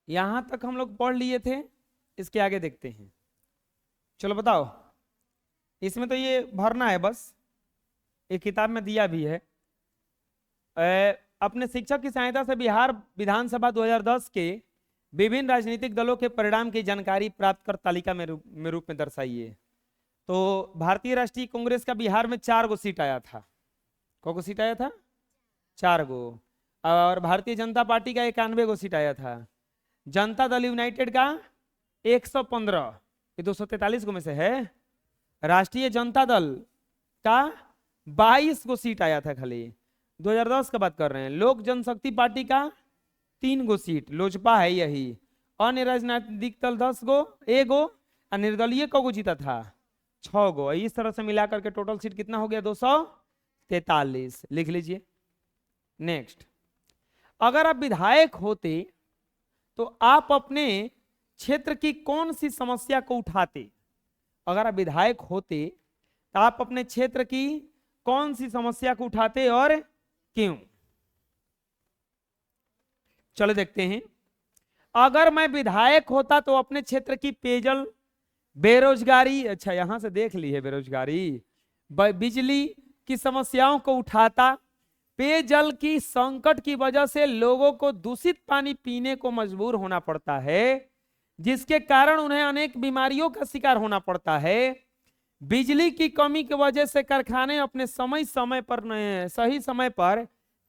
यहां तक हम लोग पढ़ लिए थे, इसके आगे देखते हैं। चलो बताओ, इसमें तो ये भरना है बस, एक किताब में दिया भी है। अपने शिक्षक की सहायता से बिहार विधानसभा 2010 के विभिन्न राजनीतिक दलों के परिणाम की जानकारी प्राप्त कर तालिका में रूप में दर्शाइए। तो भारतीय राष्ट्रीय कांग्रेस का बिहार में 4 गो सीट आया था। को सीट आया था? 4 गो। और भारतीय जनता पार्टी का 91 गो सीट आया था। जनता दल यूनाइटेड का 115, ये 243 गो में से है। राष्ट्रीय जनता दल का 22 गो सीट आया था खाली, 2010 का बात कर रहे हैं। लोक जनशक्ति पार्टी का 3 गो सीट, लोजपा है यही। अन्य राजनीतिक दल 10 गो, एगो, और निर्दलीय को जीता था 6 गो। इस तरह से मिलाकर के टोटल सीट कितना हो गया? 243। लिख लीजिए। नेक्स्ट, अगर आप विधायक होते तो आप अपने क्षेत्र की कौन सी समस्या को उठाते? अगर आप विधायक होते तो आप अपने क्षेत्र की कौन सी समस्या को उठाते और क्यों? चलो देखते हैं। अगर मैं विधायक होता तो अपने क्षेत्र की पेयजल, बेरोजगारी, अच्छा यहां से देख ली है बेरोजगारी, बिजली की समस्याओं को उठाता। पेयजल की संकट की वजह से लोगों को दूषित पानी पीने को मजबूर होना पड़ता है, जिसके कारण उन्हें अनेक बीमारियों का शिकार होना पड़ता है। बिजली की कमी की वजह से कारखाने अपने सही समय पर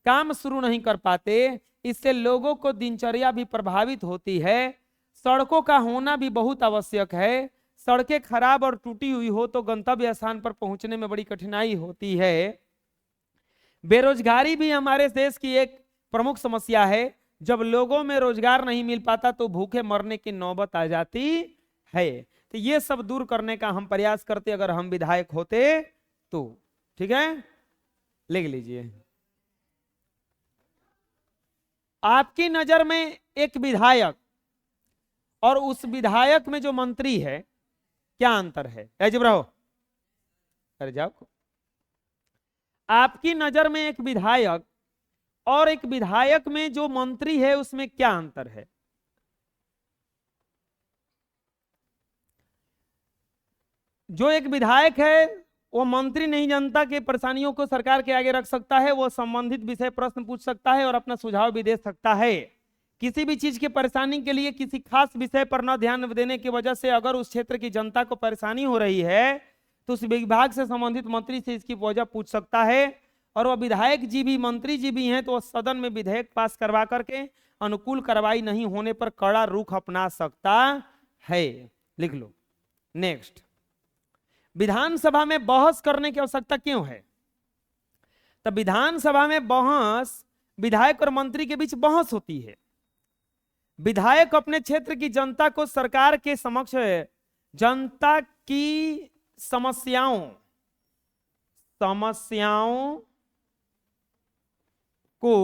काम शुरू नहीं कर पाते, इससे लोगों को दिनचर्या भी प्रभावित होती है। सड़कों का होना भी बहुत आवश्यक है। सड़कें खराब और टूटी हुई हो तो गंतव्य स्थान पर पहुंचने में बड़ी कठिनाई होती है। बेरोजगारी भी हमारे देश की एक प्रमुख समस्या है। जब लोगों में रोजगार नहीं मिल पाता तो भूखे मरने की नौबत आ जाती है। तो ये सब दूर करने का हम प्रयास करते अगर हम विधायक होते तो। ठीक है, लिख लीजिए। आपकी नजर में एक विधायक और उस विधायक में जो मंत्री है, क्या अंतर है? चुप रहो, अरे जाओ। आपकी नजर में एक विधायक और एक विधायक में जो मंत्री है उसमें क्या अंतर है? जो एक विधायक है वो मंत्री नहीं, जनता के परेशानियों को सरकार के आगे रख सकता है, वो संबंधित विषय प्रश्न पूछ सकता है और अपना सुझाव भी दे सकता है। किसी भी चीज की परेशानी के लिए किसी खास विषय पर न ध्यान देने की वजह से अगर उस क्षेत्र की जनता को परेशानी हो रही है तो उस विभाग से संबंधित मंत्री से इसकी वजह पूछ सकता है। और वह विधायक जी भी मंत्री जी भी हैं तो वह सदन में विधेयक पास करवा करके अनुकूल कार्रवाई नहीं होने पर कड़ा रुख अपना सकता है। लिख लो। नेक्स्ट, विधानसभा में बहस करने की आवश्यकता क्यों है? तब विधानसभा में बहस, विधायक और मंत्री के बीच बहस होती है। विधायक अपने क्षेत्र की जनता को सरकार के समक्ष जनता की समस्याओं को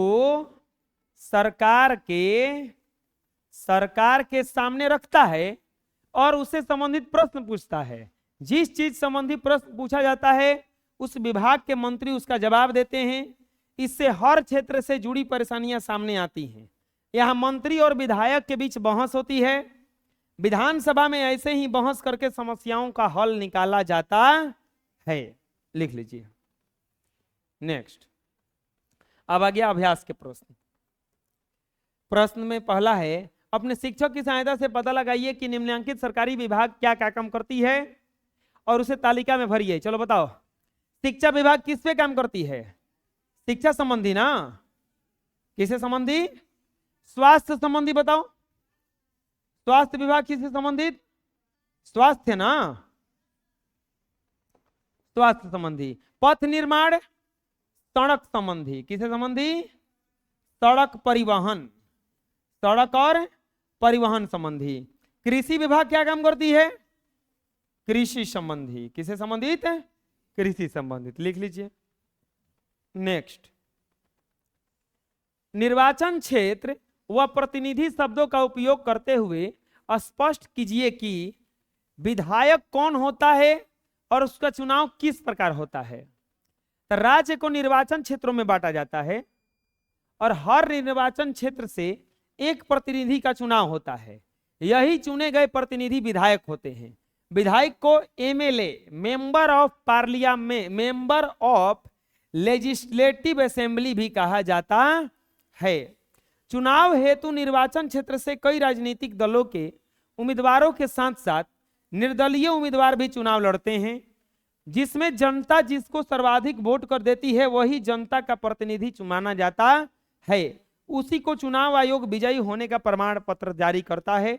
सरकार के सामने रखता है और उससे संबंधित प्रश्न पूछता है। जिस चीज संबंधी प्रश्न पूछा जाता है उस विभाग के मंत्री उसका जवाब देते हैं। इससे हर क्षेत्र से जुड़ी परेशानियां सामने आती हैं। यहां मंत्री और विधायक के बीच बहस होती है। विधानसभा में ऐसे ही बहस करके समस्याओं का हल निकाला जाता है। लिख लीजिए। नेक्स्ट, अब आ गया अभ्यास के प्रश्न। प्रश्न में पहला है, अपने शिक्षक की सहायता से पता लगाइए कि निम्नलिखित सरकारी विभाग क्या क्या काम करती है और उसे तालिका में भरिए। चलो बताओ, शिक्षा विभाग किस पे काम करती है? शिक्षा संबंधी ना, किससे संबंधी? स्वास्थ्य संबंधी। बताओ, स्वास्थ्य विभाग किससे संबंधित? स्वास्थ्य ना, स्वास्थ्य संबंधी। पथ निर्माण, सड़क संबंधी। किससे संबंधी? सड़क परिवहन, सड़क और परिवहन संबंधी। कृषि विभाग क्या काम करती है? कृषि संबंधी। किससे संबंधित? कृषि संबंधित। लिख लीजिए। नेक्स्ट, निर्वाचन क्षेत्र व प्रतिनिधि शब्दों का उपयोग करते हुए स्पष्ट कीजिए कि विधायक कौन होता है और उसका चुनाव किस प्रकार होता है। तो राज्य को निर्वाचन क्षेत्रों में बांटा जाता है और हर निर्वाचन क्षेत्र से एक प्रतिनिधि का चुनाव होता है, यही चुने गए प्रतिनिधि विधायक होते हैं। विधायक को MLA, member of parliament, member of legislative assembly भी कहा जाता है। चुनाव हेतु निर्वाचन क्षेत्र से कई राजनीतिक दलों के उम्मीदवारों के साथ साथ निर्दलीय उम्मीदवार भी चुनाव लड़ते हैं, जिसमें जनता जिसको सर्वाधिक वोट कर देती है वही जनता का प्रतिनिधि माना जाता है। उसी को चुनाव आयोग विजयी होने का प्रमाण पत्र जारी करता है।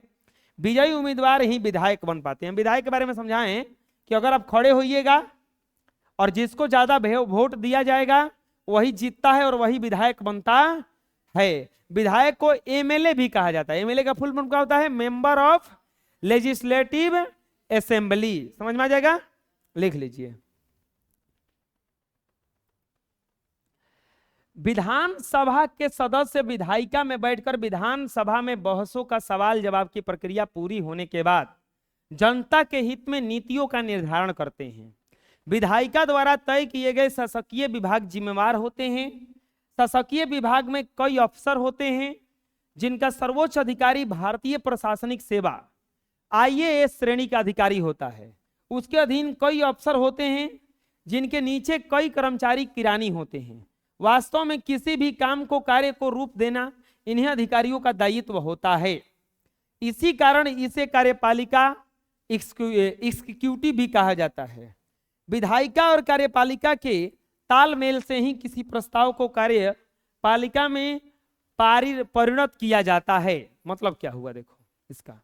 विजयी उम्मीदवार ही विधायक बन पाते हैं। विधायक के बारे में समझाएं कि अगर आप खड़े होइएगा और जिसको ज्यादा वोट दिया जाएगा वही जीतता है और वही विधायक बनता है। विधायक को एमएलए भी कहा जाता है। एमएलए का फुल फॉर्म क्या होता है? Member of legislative assembly. समझ में आ जाएगा, लिख लीजिए। विधानसभा के सदस्य विधायिका में बैठकर विधानसभा में बहसों का सवाल जवाब की प्रक्रिया पूरी होने के बाद जनता के हित में नीतियों का निर्धारण करते हैं। विधायिका द्वारा तय किए गए शासकीय विभाग जिम्मेवार होते हैं। शासकीय विभाग में कई अफसर होते हैं जिनका सर्वोच्च अधिकारी भारतीय प्रशासनिक सेवा आईएएस श्रेणी का अधिकारी होता है। उसके अधीन कई अफसर होते हैं जिनके नीचे कई कर्मचारी किरानी होते हैं। वास्तव में किसी भी काम को, कार्य को रूप देना इन्हीं अधिकारियों का दायित्व होता है। इसी कारण इसे कार्यपालिका एग्जीक्यूटिव भी कहा जाता है। विधायिका और कार्यपालिका के तालमेल से ही किसी प्रस्ताव को कार्यपालिका में परिणत किया जाता है। मतलब क्या हुआ देखो इसका,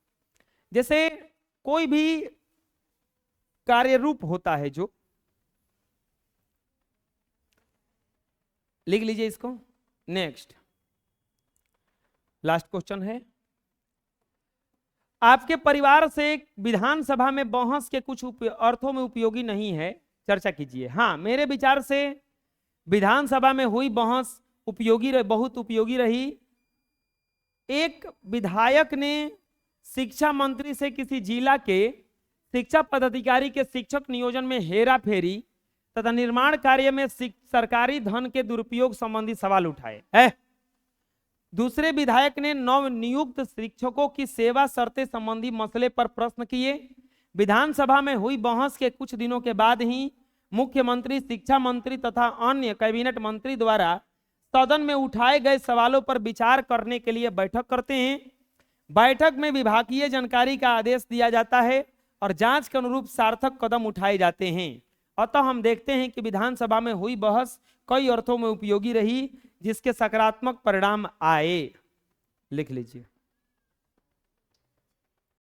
जैसे कोई भी कार्य रूप होता है, जो लिख लीजिए इसको। नेक्स्ट लास्ट क्वेश्चन है, आपके परिवार से विधानसभा में बहस के कुछ अर्थों में उपयोगी नहीं है, चर्चा कीजिए। हाँ, मेरे विचार से विधानसभा में हुई बहस बहुत उपयोगी रही। एक विधायक ने शिक्षा मंत्री से किसी जिला के शिक्षा पदाधिकारी के शिक्षक नियोजन में हेरा फेरी तथा निर्माण कार्य में सरकारी धन के दुरुपयोग संबंधी सवाल उठाए है। दूसरे विधायक ने नवनियुक्त शिक्षकों की सेवा शर्तें संबंधी मसले पर प्रश्न किए। विधानसभा में हुई बहस के कुछ दिनों के बाद ही मुख्यमंत्री, शिक्षा मंत्री तथा अन्य कैबिनेट मंत्री द्वारा सदन में उठाए गए सवालों पर विचार करने के लिए बैठक करते हैं। बैठक में विभागीय जानकारी का आदेश दिया जाता है और जांच के अनुरूप सार्थक कदम उठाए जाते हैं। अतः हम देखते हैं कि विधानसभा में हुई बहस कई अर्थों में उपयोगी रही, जिसके सकारात्मक परिणाम आए। लिख लीजिए।